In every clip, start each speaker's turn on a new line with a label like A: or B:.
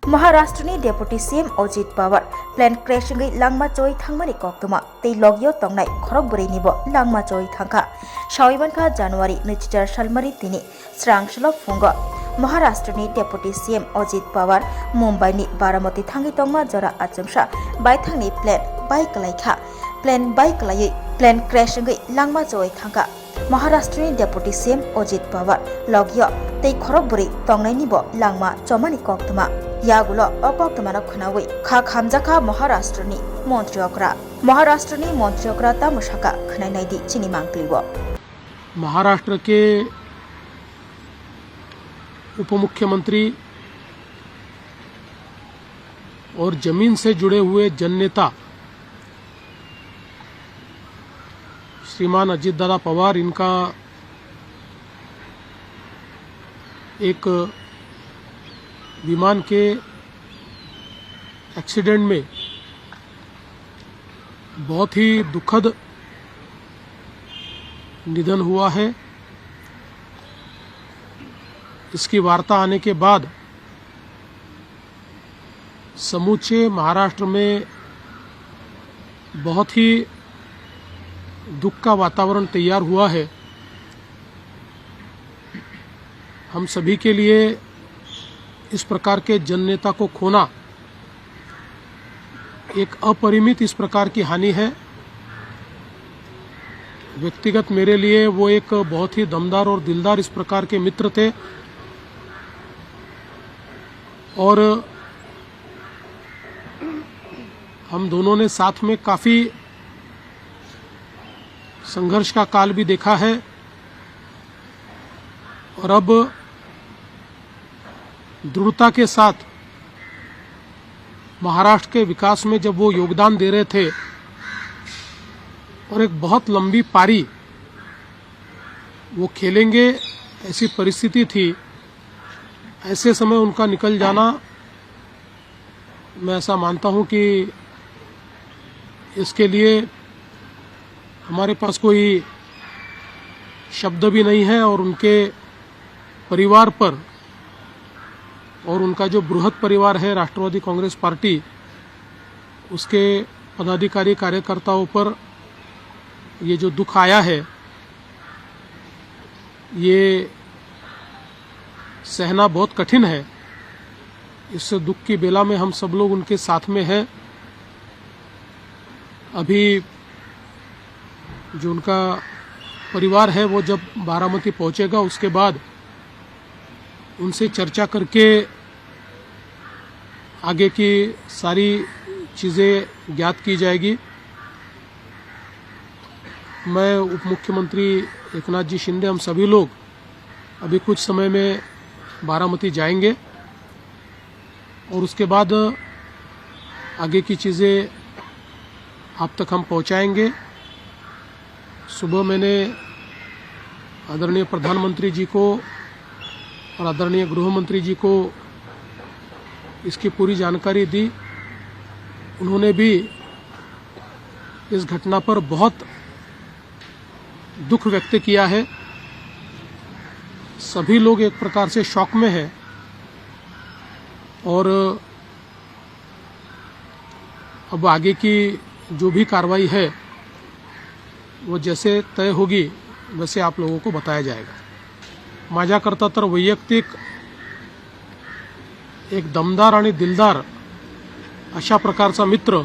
A: महाराष्ट्रनि deputy CM Ajit Pawar plane क्रैशिंगै लांगमा चोई थांगमानि कक्तमा तै लगियो तंगनाय खरगबुरैनिबो लांगमा चोई थांखा साविबानखा जानुवारि 2004 सालमारि तिनि स्रांसल फुंग महाराष्ट्रनि डेपुटी सीएम अजित पवार मुंबईनि बारामती थांगै तंगमा जरा आचमसा बायथांनि प्लेन बाइकलायखा प्लेन बाइकलायै प्लेन क्रैशिंगै लांगमा चोई थांखा महाराष्ट्रनि डेपुटी सीएम अजित पवार लगियो तै खरगबुरै तंगनायनिबो लांगमा चमानि कक्तमा यागुलो अकक्तमाना खुनावै खा खामजाखा महाराष्ट्रनि मन्त्रियकरा तामुसाका खनायनायदि चिनि मांगलिवो।
B: महाराष्ट्र के उप मुख्यमंत्री और जमीन से जुड़े हुए जननेता श्रीमान अजित दादा पवार, इनका एक विमान के एक्सीडेंट में बहुत ही दुखद निधन हुआ है। इसकी वार्ता आने के बाद समूचे महाराष्ट्र में बहुत ही दुख का वातावरण तैयार हुआ है। हम सभी के लिए इस प्रकार के जननेता को खोना एक अपरिमित इस प्रकार की हानि है। व्यक्तिगत मेरे लिए वो एक बहुत ही दमदार और दिलदार इस प्रकार के मित्र थे और हम दोनों ने साथ में काफी संघर्ष का काल भी देखा है और अब दृढ़ता के साथ महाराष्ट्र के विकास में जब वो योगदान दे रहे थे और एक बहुत लंबी पारी वो खेलेंगे ऐसी परिस्थिति थी, ऐसे समय उनका निकल जाना, मैं ऐसा मानता हूं कि इसके लिए हमारे पास कोई शब्द भी नहीं है और उनके परिवार पर और उनका जो बृहद परिवार है राष्ट्रवादी कांग्रेस पार्टी, उसके पदाधिकारी कार्यकर्ताओं पर ये जो दुख आया है ये सहना बहुत कठिन है। इस दुख की बेला में हम सब लोग उनके साथ में हैं। अभी जो उनका परिवार है वो जब बारामती पहुंचेगा उसके बाद उनसे चर्चा करके आगे की सारी चीज़ें ज्ञात की जाएगी। मैं उप मुख्यमंत्री एकनाथ जी शिंदे, हम सभी लोग अभी कुछ समय में बारामती जाएंगे और उसके बाद आगे की चीज़ें आप तक हम पहुंचाएंगे। सुबह मैंने आदरणीय प्रधानमंत्री जी को और आदरणीय गृह मंत्री जी को इसकी पूरी जानकारी दी। उन्होंने भी इस घटना पर बहुत दुख व्यक्त किया है। सभी लोग एक प्रकार से शॉक में हैं और अब आगे की जो भी कार्रवाई है वो जैसे तय होगी वैसे आप लोगों को बताया जाएगा। माझ्याकरता तर वैयक्तिक एक दमदार आणि दिलदार अशा प्रकारचा मित्र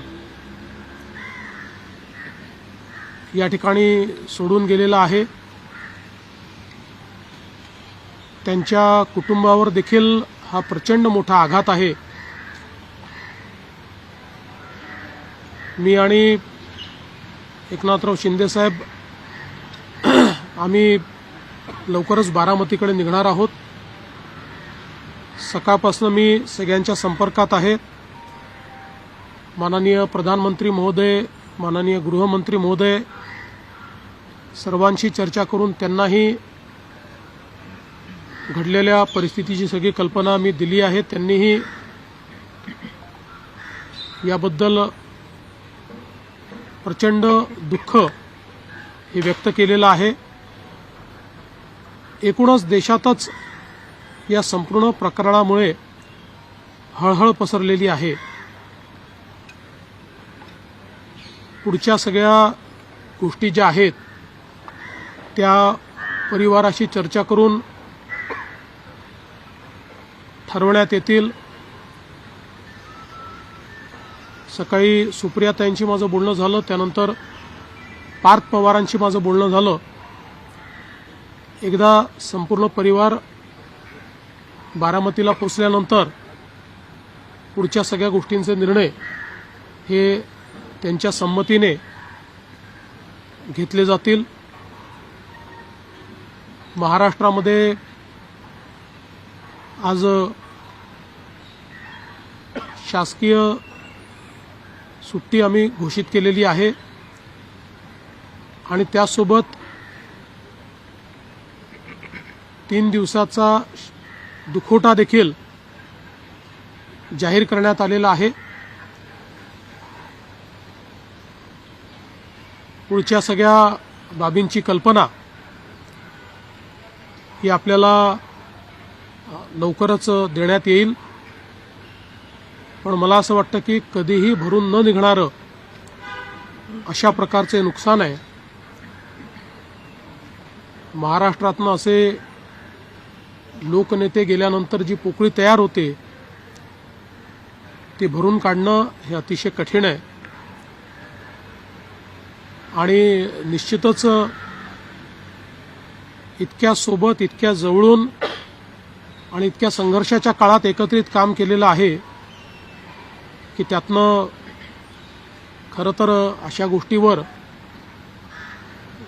B: या ठिकाणी सोडून गेलेला आहे। त्यांच्या कुटुंबावर देखील हा प्रचंड मोठा आघात आहे। मी आणि एकनाथराव शिंदे साहेब आम्ही लवकरच बारामतीकडे निघणार आहोत। सकाळपासून मी सगळ्यांच्या संपर्कात आहे। माननीय प्रधानमंत्री महोदय, माननीय गृहमंत्री महोदय सर्वांशी चर्चा करून त्यांनाही घडलेल्या परिस्थितीची सगळी कल्पना मी दिली आहे। त्यांनीही याबद्दल प्रचंड दुःख हे व्यक्त केलेलं आहे। एकूणच देशातच या संपूर्ण प्रकरणामुळे हळहळ पसरलेली आहे. पुढच्या सगळ्या गोष्टी ज्या आहेत त्या परिवाराशी चर्चा करून ठरवण्यात येतील. सकाळी सुप्रियाताईंशी माझं बोलणं झालं, त्यानंतर पार्थ पवारांशी माझं बोलणं झालं. एकदा संपूर्ण परिवार बारामतीला पोचल्यानंतर पुढच्या सगळ्या गोष्टींचे निर्णय हे त्यांच्या संमतीने घेतले जातील. महाराष्ट्रामध्ये आज शासकीय सुट्टी आम्ही घोषित केलेली आहे आणि त्यासोबत 3 दिवसाचा दुखवटा देखील जाहीर करण्यात आलेला आहे. पुढच्या सगळ्या बाबींची कल्पना ही आपल्याला लवकरच देण्यात येईल. पण मला असं वाटतं की कधीही भरून न निघणारं अशा प्रकारचे नुकसान आहे. महाराष्ट्रातनं असे लोकनेते गेल्यानंतर जी पोकळी तयार होते ती भरून काढणं हे अतिशय कठीण आहे. आणि निश्चितच इतक्या सोबत, इतक्या जवळून आणि इतक्या संघर्षाच्या काळात एकत्रित काम केलेलं आहे की त्यातनं खरं तर अशा गोष्टीवर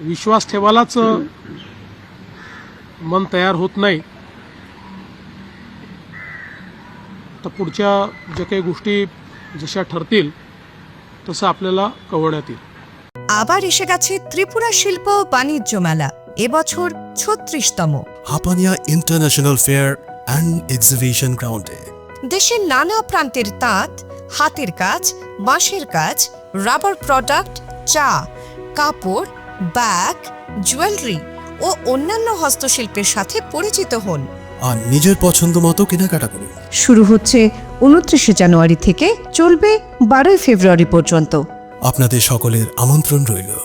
B: विश्वास ठेवायलाच मन तयार होत नाही. तर पुढच्या ज्या काही गोष्टी जशा ठरतील तसं आपल्याला कळवण्यात येईल.
C: আবার এসে গেছে ত্রিপুরা শিল্প ও বাণিজ্য মেলা, এবছর ৩৬তম।
D: Hapania international fair and exhibition গ্রাউন্ডে
C: দেশের নানা প্রান্তের তাঁত, হাতের কাজ, বাঁশের কাজ, রাবার প্রোডাক্ট, চা, কাপড়, ব্যাগ, জুয়েলারি ও অন্যান্য হস্তশিল্পের সাথে পরিচিত হন
D: আর নিজের পছন্দ মতো কেনাকাটা করুন।
C: শুরু হচ্ছে ২৯ জানুয়ারি থেকে, চলবে ১২ ফেব্রুয়ারি পর্যন্ত।
D: আপনাদের সকলের আমন্ত্রণ রইল।